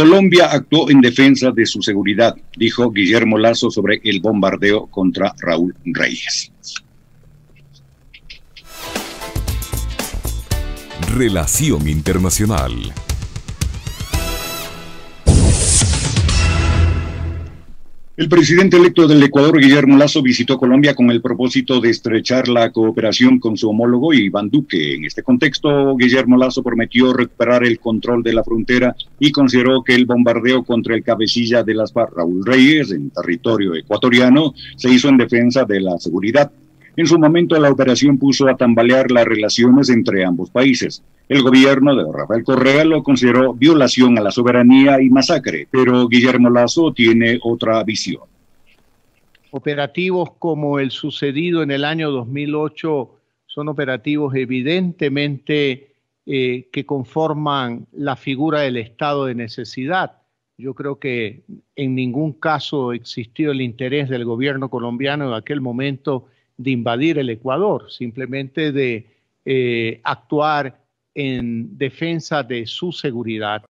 Colombia actuó en defensa de su seguridad, dijo Guillermo Lasso sobre el bombardeo contra Raúl Reyes. Relación Internacional. El presidente electo del Ecuador, Guillermo Lasso, visitó Colombia con el propósito de estrechar la cooperación con su homólogo Iván Duque. En este contexto, Guillermo Lasso prometió recuperar el control de la frontera y consideró que el bombardeo contra el cabecilla de las FARC, Raúl Reyes, en territorio ecuatoriano, se hizo en defensa de la seguridad. En su momento, la operación puso a tambalear las relaciones entre ambos países. El gobierno de Rafael Correa lo consideró violación a la soberanía y masacre, pero Guillermo Lasso tiene otra visión. Operativos como el sucedido en el año 2008 son operativos evidentemente que conforman la figura del estado de necesidad. Yo creo que en ningún caso existió el interés del gobierno colombiano en aquel momento de invadir el Ecuador, simplemente de actuar en defensa de su seguridad.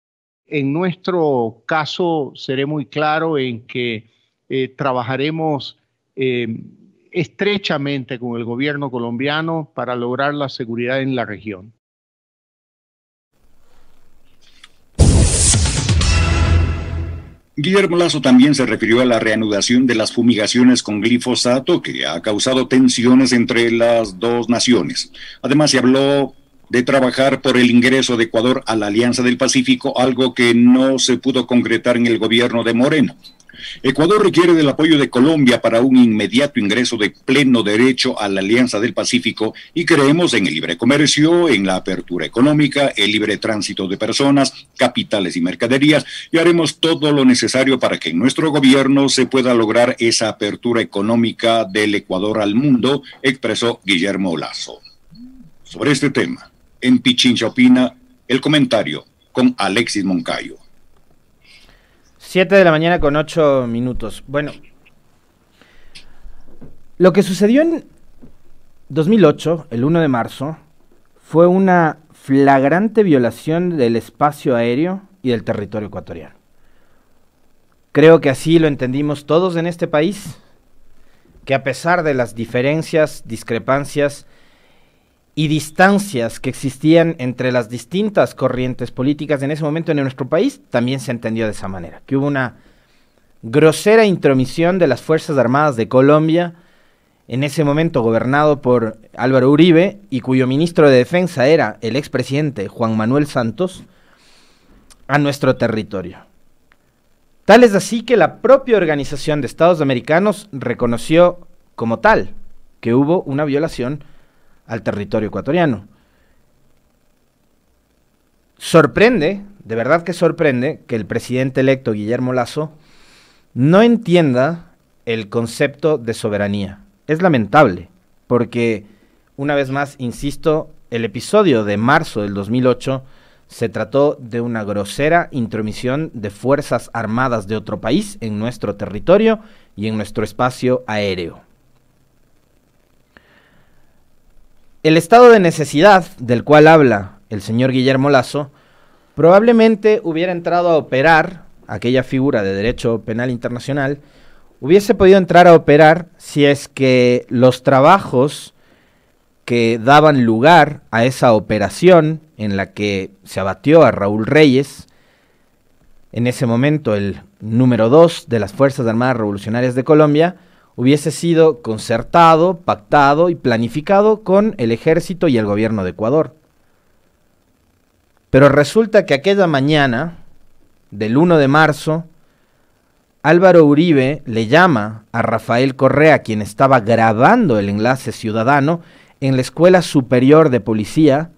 En nuestro caso, seré muy claro en que trabajaremos estrechamente con el gobierno colombiano para lograr la seguridad en la región. Guillermo Lasso también se refirió a la reanudación de las fumigaciones con glifosato que ha causado tensiones entre las dos naciones. Además, se habló de trabajar por el ingreso de Ecuador a la Alianza del Pacífico, algo que no se pudo concretar en el gobierno de Moreno. Ecuador requiere del apoyo de Colombia para un inmediato ingreso de pleno derecho a la Alianza del Pacífico y creemos en el libre comercio, en la apertura económica, el libre tránsito de personas, capitales y mercaderías, y haremos todo lo necesario para que en nuestro gobierno se pueda lograr esa apertura económica del Ecuador al mundo, expresó Guillermo Lasso. Sobre este tema, en Pichincha Opina, el comentario con Alexis Moncayo. 7 de la mañana con 8 minutos. Bueno, lo que sucedió en 2008, el 1 de marzo, fue una flagrante violación del espacio aéreo y del territorio ecuatoriano. Creo que así lo entendimos todos en este país, que a pesar de las diferencias, discrepancias y distancias que existían entre las distintas corrientes políticas en ese momento en nuestro país, también se entendió de esa manera, que hubo una grosera intromisión de las Fuerzas Armadas de Colombia, en ese momento gobernado por Álvaro Uribe, y cuyo ministro de Defensa era el expresidente Juan Manuel Santos, a nuestro territorio. Tal es así que la propia Organización de Estados Americanos reconoció como tal que hubo una violación al territorio ecuatoriano. Sorprende, de verdad que sorprende, que el presidente electo Guillermo Lasso no entienda el concepto de soberanía. Es lamentable, porque, una vez más, insisto, el episodio de marzo del 2008 se trató de una grosera intromisión de fuerzas armadas de otro país en nuestro territorio y en nuestro espacio aéreo. El estado de necesidad del cual habla el señor Guillermo Lasso probablemente hubiera entrado a operar, aquella figura de derecho penal internacional, hubiese podido entrar a operar si es que los trabajos que daban lugar a esa operación en la que se abatió a Raúl Reyes, en ese momento el número 2 de las Fuerzas Armadas Revolucionarias de Colombia, hubiese sido concertado, pactado y planificado con el ejército y el gobierno de Ecuador. Pero resulta que aquella mañana, del 1 de marzo, Álvaro Uribe le llama a Rafael Correa, quien estaba grabando el enlace ciudadano en la Escuela Superior de Policía,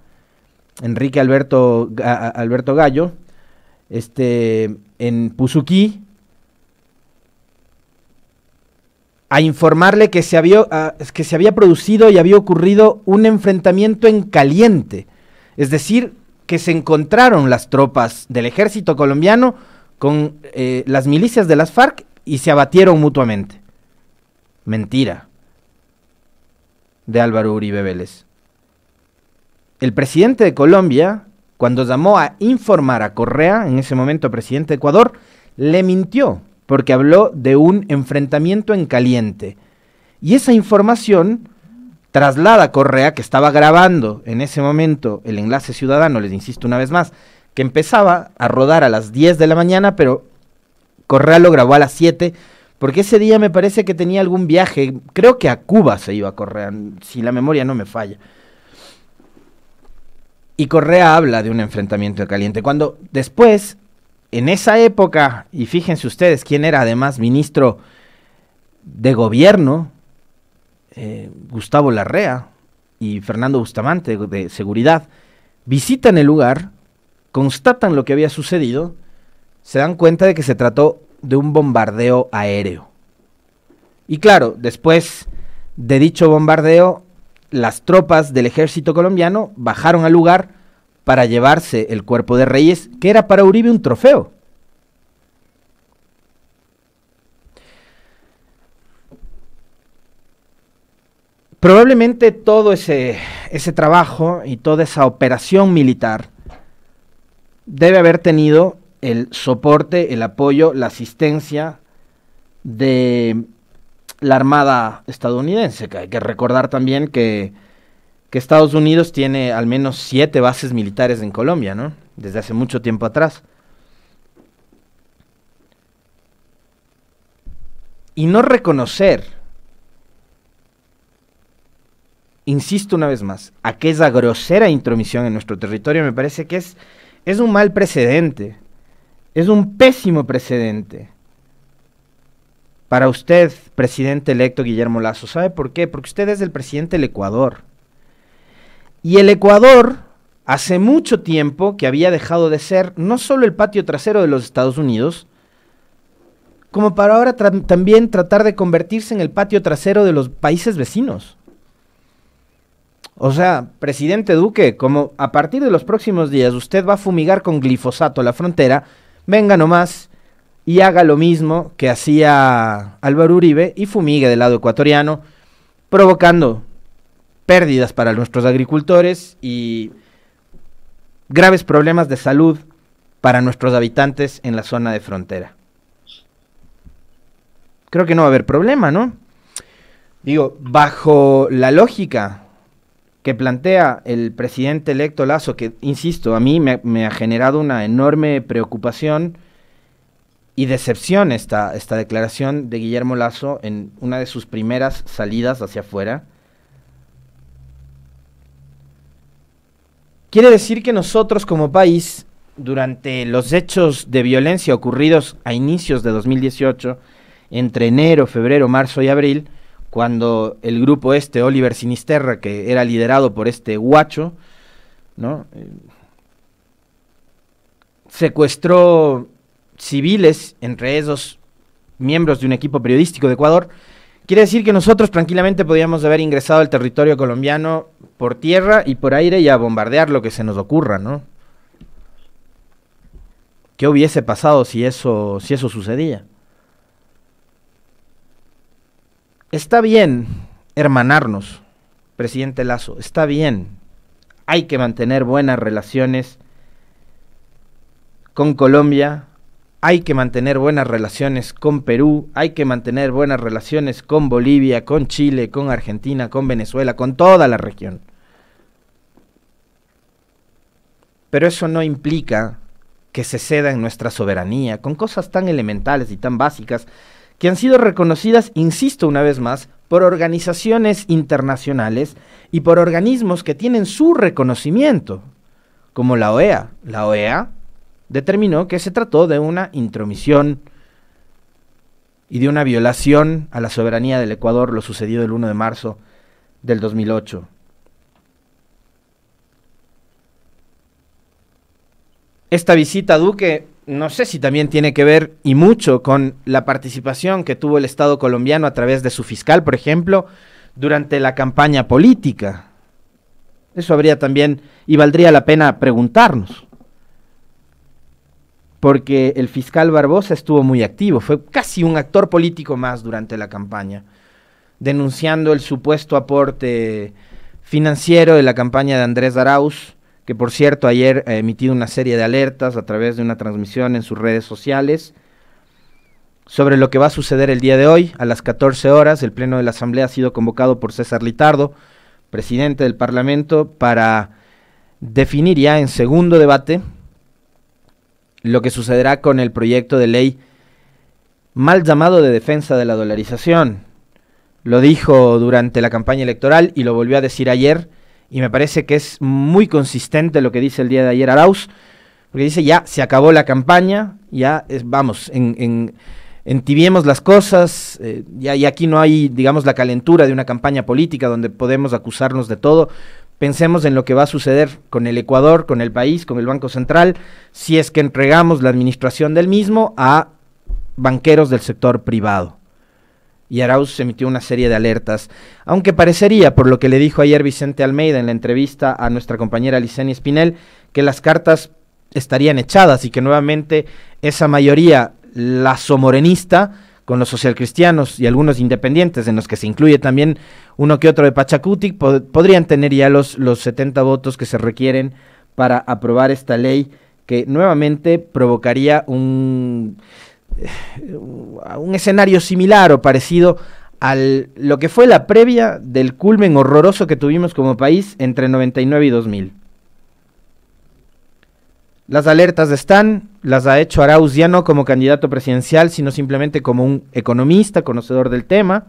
Enrique Alberto Gallo, en Puzuquí, a informarle que se había producido y había ocurrido un enfrentamiento en caliente, es decir, que se encontraron las tropas del ejército colombiano con las milicias de las FARC y se abatieron mutuamente. Mentira de Álvaro Uribe Vélez. El presidente de Colombia, cuando llamó a informar a Correa, en ese momento presidente de Ecuador, le mintió, porque habló de un enfrentamiento en caliente. Y esa información traslada a Correa, que estaba grabando en ese momento el Enlace Ciudadano, les insisto una vez más, que empezaba a rodar a las 10 de la mañana, pero Correa lo grabó a las 7, porque ese día me parece que tenía algún viaje, creo que a Cuba se iba Correa, si la memoria no me falla. Y Correa habla de un enfrentamiento caliente, cuando después, en esa época, y fíjense ustedes quién era además ministro de gobierno, Gustavo Larrea y Fernando Bustamante de Seguridad, visitan el lugar, constatan lo que había sucedido, se dan cuenta de que se trató de un bombardeo aéreo. Y claro, después de dicho bombardeo, las tropas del ejército colombiano bajaron al lugar para llevarse el cuerpo de Reyes, que era para Uribe un trofeo. Probablemente todo ese trabajo y toda esa operación militar debe haber tenido el soporte, el apoyo, la asistencia de la Armada estadounidense, que hay que recordar también que Estados Unidos tiene al menos 7 bases militares en Colombia, ¿no? Desde hace mucho tiempo atrás. Y no reconocer, insisto una vez más, aquella grosera intromisión en nuestro territorio me parece que es un mal precedente, es un pésimo precedente para usted, presidente electo Guillermo Lasso. ¿Sabe por qué? Porque usted es el presidente del Ecuador. Y el Ecuador hace mucho tiempo que había dejado de ser no solo el patio trasero de los Estados Unidos, como para ahora también tratar de convertirse en el patio trasero de los países vecinos. O sea, presidente Duque, como a partir de los próximos días usted va a fumigar con glifosato la frontera, venga nomás y haga lo mismo que hacía Álvaro Uribe y fumigue del lado ecuatoriano, provocando pérdidas para nuestros agricultores y graves problemas de salud para nuestros habitantes en la zona de frontera. Creo que no va a haber problema, ¿no? Digo, bajo la lógica que plantea el presidente electo Lasso, que, insisto, a mí me ha generado una enorme preocupación y decepción esta declaración de Guillermo Lasso en una de sus primeras salidas hacia afuera. Quiere decir que nosotros como país, durante los hechos de violencia ocurridos a inicios de 2018, entre enero, febrero, marzo y abril, cuando el grupo Oliver Sinisterra, que era liderado por este guacho, ¿no?, secuestró civiles, entre esos miembros de un equipo periodístico de Ecuador. Quiere decir que nosotros tranquilamente podíamos haber ingresado al territorio colombiano por tierra y por aire y a bombardear lo que se nos ocurra, ¿no? ¿Qué hubiese pasado si eso sucedía? Está bien hermanarnos, presidente Lasso, está bien. Hay que mantener buenas relaciones con Colombia, hay que mantener buenas relaciones con Perú, hay que mantener buenas relaciones con Bolivia, con Chile, con Argentina, con Venezuela, con toda la región. Pero eso no implica que se ceda en nuestra soberanía con cosas tan elementales y tan básicas que han sido reconocidas, insisto una vez más, por organizaciones internacionales y por organismos que tienen su reconocimiento, como la OEA. La OEA determinó que se trató de una intromisión y de una violación a la soberanía del Ecuador, lo sucedido el 1 de marzo del 2008. Esta visita a Duque, no sé si también tiene que ver, y mucho, con la participación que tuvo el Estado colombiano a través de su fiscal, por ejemplo, durante la campaña política. Eso habría también, y valdría la pena preguntarnos, porque el fiscal Barbosa estuvo muy activo, fue casi un actor político más durante la campaña, denunciando el supuesto aporte financiero de la campaña de Andrés Arauz, que por cierto ayer ha emitido una serie de alertas a través de una transmisión en sus redes sociales sobre lo que va a suceder el día de hoy. A las 14 horas, el Pleno de la Asamblea ha sido convocado por César Litardo, presidente del Parlamento, para definir ya en segundo debate lo que sucederá con el proyecto de ley mal llamado de defensa de la dolarización. Lo dijo durante la campaña electoral y lo volvió a decir ayer, y me parece que es muy consistente lo que dice el día de ayer Arauz, porque dice ya se acabó la campaña, ya vamos, entibiemos las cosas, y aquí no hay, digamos, la calentura de una campaña política donde podemos acusarnos de todo. Pensemos en lo que va a suceder con el Ecuador, con el país, con el Banco Central, si es que entregamos la administración del mismo a banqueros del sector privado. Y Arauz emitió una serie de alertas, aunque parecería, por lo que le dijo ayer Vicente Almeida en la entrevista a nuestra compañera Licenia Espinel, que las cartas estarían echadas y que nuevamente esa mayoría lazo-morenista, con los socialcristianos y algunos independientes, en los que se incluye también uno que otro de Pachacuti, podrían tener ya los 70 votos que se requieren para aprobar esta ley, que nuevamente provocaría un escenario similar o parecido a lo que fue la previa del culmen horroroso que tuvimos como país entre 99 y 2000. Las alertas están, las ha hecho Arauz ya no como candidato presidencial, sino simplemente como un economista, conocedor del tema,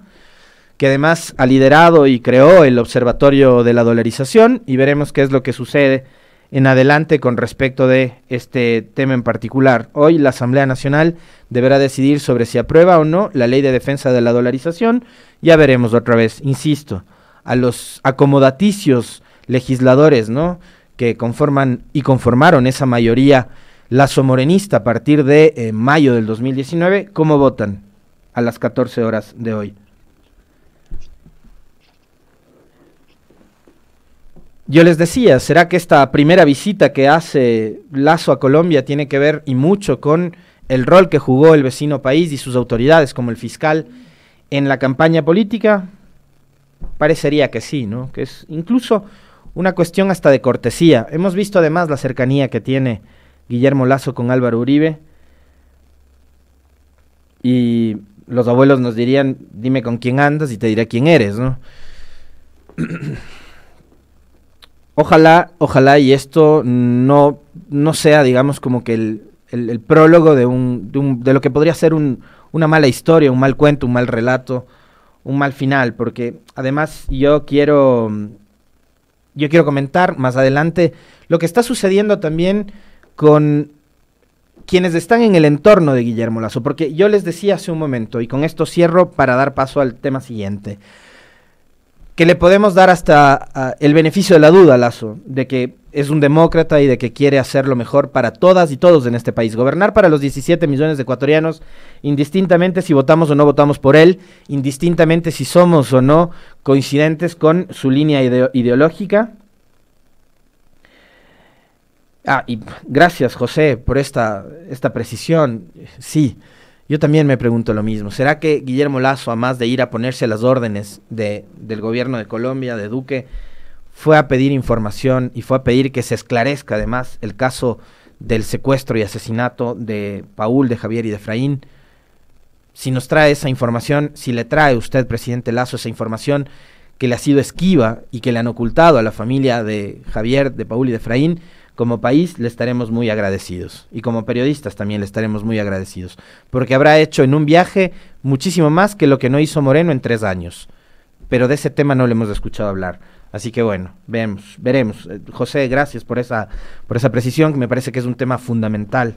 que además ha liderado y creó el Observatorio de la Dolarización, y veremos qué es lo que sucede en adelante con respecto de este tema en particular. Hoy la Asamblea Nacional deberá decidir sobre si aprueba o no la Ley de Defensa de la Dolarización. Ya veremos otra vez, insisto, a los acomodaticios legisladores, ¿no?, que conforman y conformaron esa mayoría lazo-morenista a partir de mayo del 2019, ¿cómo votan a las 14 horas de hoy? Yo les decía, ¿será que esta primera visita que hace Lasso a Colombia tiene que ver y mucho con el rol que jugó el vecino país y sus autoridades como el fiscal en la campaña política? Parecería que sí, ¿no? Que es incluso una cuestión hasta de cortesía. Hemos visto además la cercanía que tiene Guillermo Lasso con Álvaro Uribe, y los abuelos nos dirían, dime con quién andas y te diré quién eres, ¿no? Ojalá y esto no sea, digamos, como que el prólogo de lo que podría ser una mala historia, un mal cuento, un mal relato, un mal final, porque además yo quiero comentar más adelante lo que está sucediendo también con quienes están en el entorno de Guillermo Lasso, porque yo les decía hace un momento, y con esto cierro para dar paso al tema siguiente, que le podemos dar hasta el beneficio de la duda a Lasso, de que es un demócrata y de que quiere hacer lo mejor para todas y todos en este país, gobernar para los 17 millones de ecuatorianos, indistintamente si votamos o no votamos por él, indistintamente si somos o no coincidentes con su línea ideológica. Y gracias, José, por esta precisión. Sí, yo también me pregunto lo mismo. ¿Será que Guillermo Lasso, a más de ir a ponerse a las órdenes del gobierno de Colombia, de Duque, fue a pedir información y fue a pedir que se esclarezca además el caso del secuestro y asesinato de Paul, de Javier y de Efraín? Si nos trae esa información, si le trae usted, presidente Lasso, esa información que le ha sido esquiva y que le han ocultado a la familia de Javier, de Paul y de Efraín, como país le estaremos muy agradecidos, y como periodistas también le estaremos muy agradecidos, porque habrá hecho en un viaje muchísimo más que lo que no hizo Moreno en 3 años, pero de ese tema no le hemos escuchado hablar. Así que bueno, veremos. José, gracias por esa precisión, que me parece que es un tema fundamental,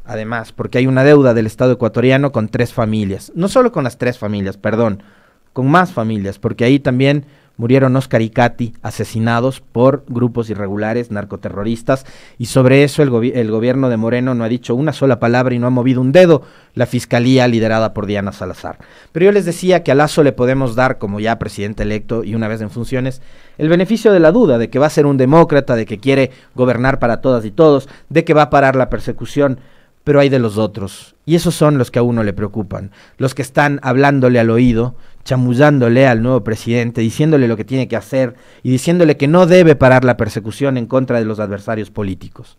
además, porque hay una deuda del Estado ecuatoriano con 3 familias, no solo con las 3 familias, perdón, con más familias, porque ahí también murieron Oscar y Katy asesinados por grupos irregulares, narcoterroristas, y sobre eso el gobierno de Moreno no ha dicho una sola palabra y no ha movido un dedo la fiscalía liderada por Diana Salazar. Pero yo les decía que a Lasso le podemos dar, como ya presidente electo y una vez en funciones, el beneficio de la duda de que va a ser un demócrata, de que quiere gobernar para todas y todos, de que va a parar la persecución pero hay de los otros, y esos son los que a uno le preocupan, los que están hablándole al oído, chamullándole al nuevo presidente, diciéndole lo que tiene que hacer y diciéndole que no debe parar la persecución en contra de los adversarios políticos.